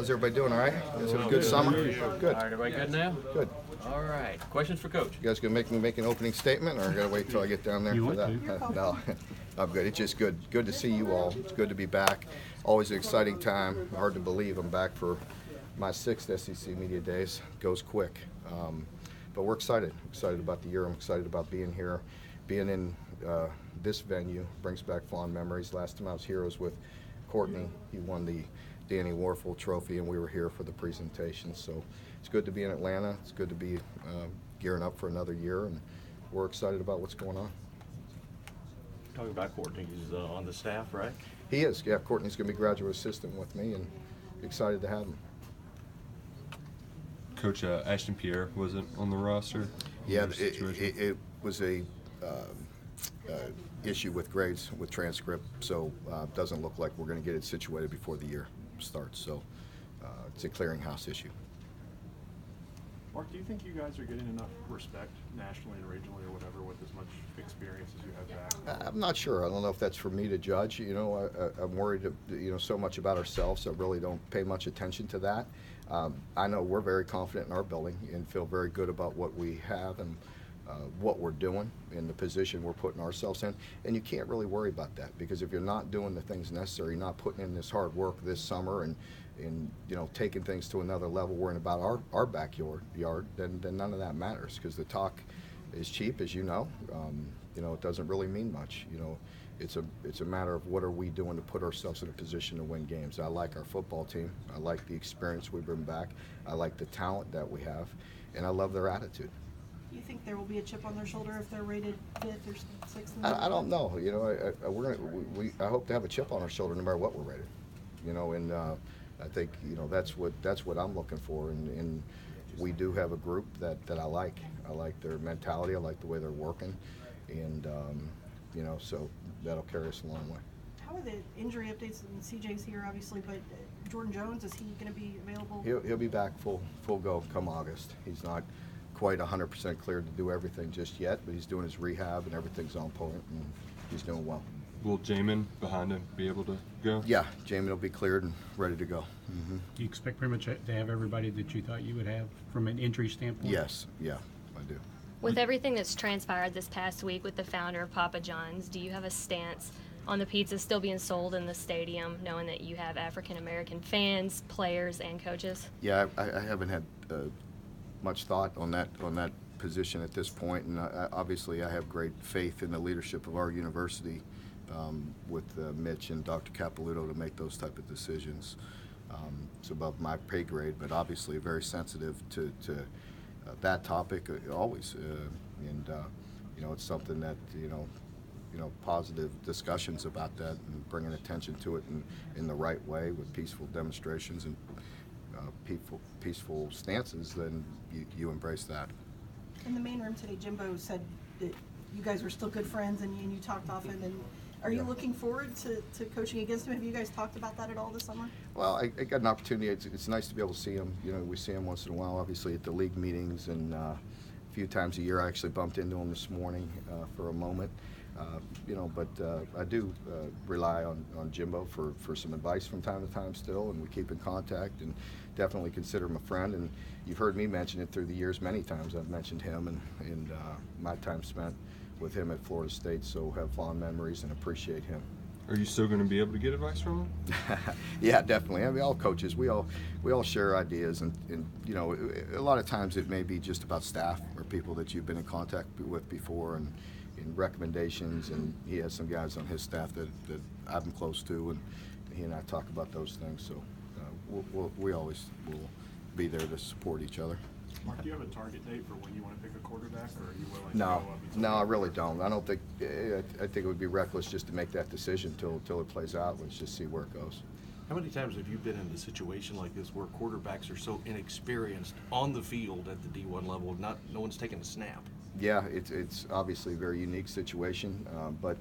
How's everybody doing? All right? You guys have a good summer? Good. All right, everybody good now? Good. All right. Questions for Coach? You guys gonna make an opening statement, or gotta wait till I get down there for that? No, I'm good. It's just good to see you all. It's good to be back. Always an exciting time. Hard to believe I'm back for my 6th SEC Media Days. Goes quick, but we're excited. Excited about the year. I'm excited about being here, being in this venue. Brings back fond memories. Last time I was here was with Courtney. He won the Danny Warfel Trophy, and we were here for the presentation. So it's good to be in Atlanta. It's good to be gearing up for another year, and we're excited about what's going on. Talking about Courtney, he's on the staff, right? He is. Yeah, Courtney's going to be graduate assistant with me, and excited to have him. Coach, Ashton Pierre wasn't on the roster. Yeah, it was a issue with grades, with transcript, so doesn't look like we're going to get it situated before the year starts. So it's a clearinghouse issue. Mark, do you think you guys are getting enough respect nationally and regionally or whatever with as much experience as you have back? I'm not sure. I don't know if that's for me to judge. You know, I'm worried, so much about ourselves, so I really don't pay much attention to that. I know we're very confident in our building and feel very good about what we have and what we're doing in the position we're putting ourselves in. And you can't really worry about that, because if you're not doing the things necessary, not putting in this hard work this summer and taking things to another level, worrying about our backyard, then none of that matters, because the talk is cheap, as you know. It doesn't really mean much. It's a matter of what are we doing to put ourselves in a position to win games. I like our football team. I like the experience we bring back. I like the talent that we have, and I love their attitude. Do you think there will be a chip on their shoulder if they're rated 5th or 6th? I don't know. I hope to have a chip on our shoulder no matter what we're rated. And I think that's what I'm looking for. And we do have a group that I like. I like their mentality. I like the way they're working, and so that'll carry us a long way. How are the injury updates? And CJ's here, obviously, but Jordan Jones, is he going to be available? He'll be back full go come August. He's not quite 100% cleared to do everything just yet, but he's doing his rehab and everything's on point, and he's doing well. Will Jamin behind him be able to go? Yeah, Jamin will be cleared and ready to go. Mm-hmm. Do you expect pretty much to have everybody that you thought you would have from an injury standpoint? Yes, yeah, I do. With everything that's transpired this past week with the founder of Papa John's, do you have a stance on the pizza still being sold in the stadium, knowing that you have African-American fans, players, and coaches? Yeah, I haven't had much thought on that position at this point, and obviously I have great faith in the leadership of our university with Mitch and Dr. Capilouto to make those type of decisions. It's above my pay grade, but obviously very sensitive to that topic always, and it's something that positive discussions about that and bringing attention to it in the right way with peaceful demonstrations and peaceful stances, then you embrace that. In the main room today, Jimbo said that you guys were still good friends and you talked often. And are you looking forward to coaching against him? Have you guys talked about that at all this summer? Well, I got an opportunity. It's nice to be able to see him. We see him once in a while, obviously, at the league meetings, and a few times a year. I actually bumped into him this morning for a moment. But I do rely on Jimbo for some advice from time to time still, and we keep in contact and definitely consider him a friend. And you've heard me mention it through the years many times. I've mentioned him and my time spent with him at Florida State, so have fond memories and appreciate him. Are you still going to be able to get advice from him? Yeah, definitely. I mean, all coaches, we all share ideas, and a lot of times it may be just about staff or people that you've been in contact with before, and recommendations, and he has some guys on his staff that I'm close to, and he and I talk about those things. So we always will be there to support each other. Mark, do you have a target date for when you want to pick a quarterback, or are you willing to No, go up until I really don't. I don't think. I think it would be reckless just to make that decision till it plays out. Let's just see where it goes. How many times have you been in a situation like this where quarterbacks are so inexperienced on the field at the D1 level, no one's taking a snap? Yeah, it's obviously a very unique situation, but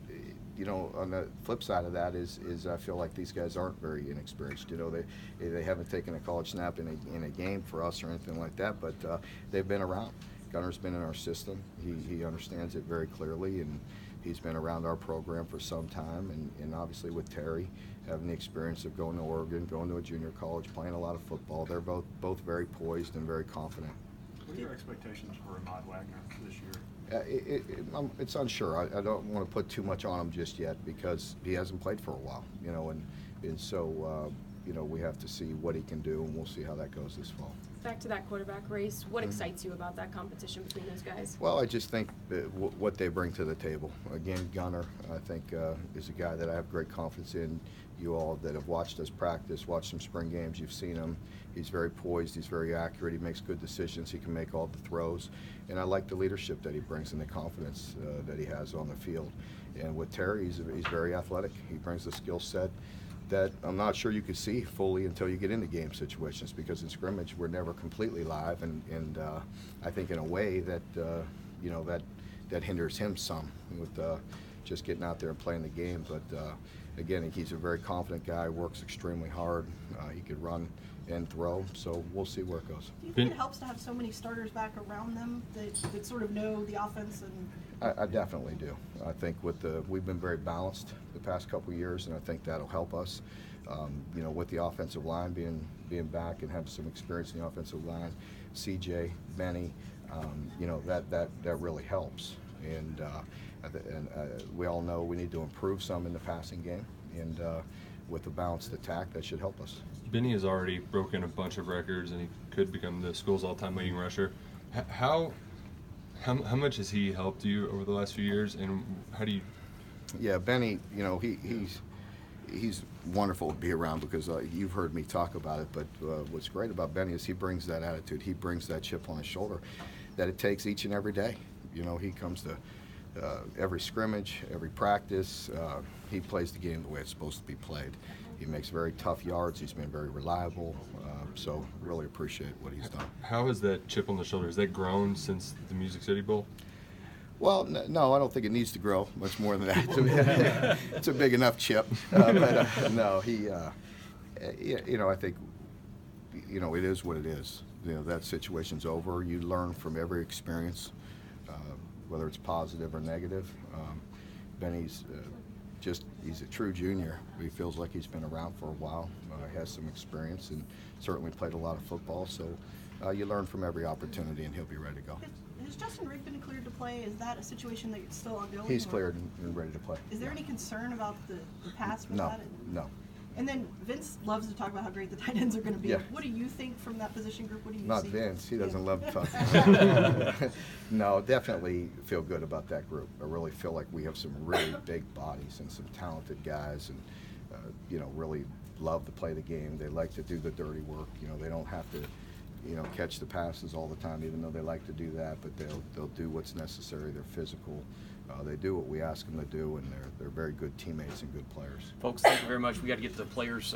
on the flip side of that is I feel like these guys aren't very inexperienced. They haven't taken a college snap in a game for us or anything like that, but they've been around. Gunner's been in our system. He understands it very clearly, and He's been around our program for some time, and obviously with Terry having the experience of going to Oregon, going to a junior college, playing a lot of football, they're both very poised and very confident. What are your expectations for Ahmad Wagner this year? It's unsure. I don't want to put too much on him just yet because he hasn't played for a while, and so we have to see what he can do, and we'll see how that goes this fall. Back to that quarterback race, what excites you about that competition between those guys? Well, I just think that what they bring to the table. Again, Gunner, I think, is a guy that I have great confidence in. You all that have watched us practice, watched some spring games, you've seen him. He's very poised, he's very accurate, he makes good decisions, he can make all the throws. And I like the leadership that he brings and the confidence that he has on the field. And with Terry, he's very athletic. He brings the skill set that I'm not sure you could see fully until you get into game situations, because in scrimmage we're never completely live, and I think in a way that that hinders him some with just getting out there and playing the game. But again, he's a very confident guy, works extremely hard. He could run and throw, so we'll see where it goes. Do you think it helps to have so many starters back around them that sort of know the offense? And I definitely do. I think we've been very balanced the past couple of years, and I think that'll help us. With the offensive line being back and have some experience in the offensive line, CJ, Benny, that really helps. And we all know we need to improve some in the passing game, and with a balanced attack, that should help us. Benny has already broken a bunch of records, and he could become the school's all-time leading rusher. How much has he helped you over the last few years, and how do you? Yeah, Benny, he's wonderful to be around because you've heard me talk about it. But what's great about Benny is he brings that attitude. He brings that chip on his shoulder that it takes each and every day. He comes to every scrimmage, every practice. He plays the game the way it's supposed to be played. He makes very tough yards. He's been very reliable. So really appreciate what he's done. How has that chip on the shoulder, has that grown since the Music City Bowl? Well, no, I don't think it needs to grow much more than that. It's a big enough chip. But no, I think, it is what it is. That situation's over. You learn from every experience, whether it's positive or negative. Benny's he's a true junior. He feels like he's been around for a while. He has some experience and certainly played a lot of football. So you learn from every opportunity, and he'll be ready to go. Has Justin Rigg been cleared to play? Is that a situation that you're still ongoing? He's cleared and ready to play. Is there any concern about the pass for No, that? no. And then Vince loves to talk about how great the tight ends are going to be. Yeah. What do you think from that position group? What do you Not see? Vince. He doesn't love talking. No, definitely feel good about that group. I really feel like we have some really big bodies and some talented guys, and really love to play the game. They like to do the dirty work. They don't have to, catch the passes all the time, even though they like to do that. But they'll do what's necessary. They're physical. They do what we ask them to do, and they're very good teammates and good players. Folks, thank you very much. We got to get the players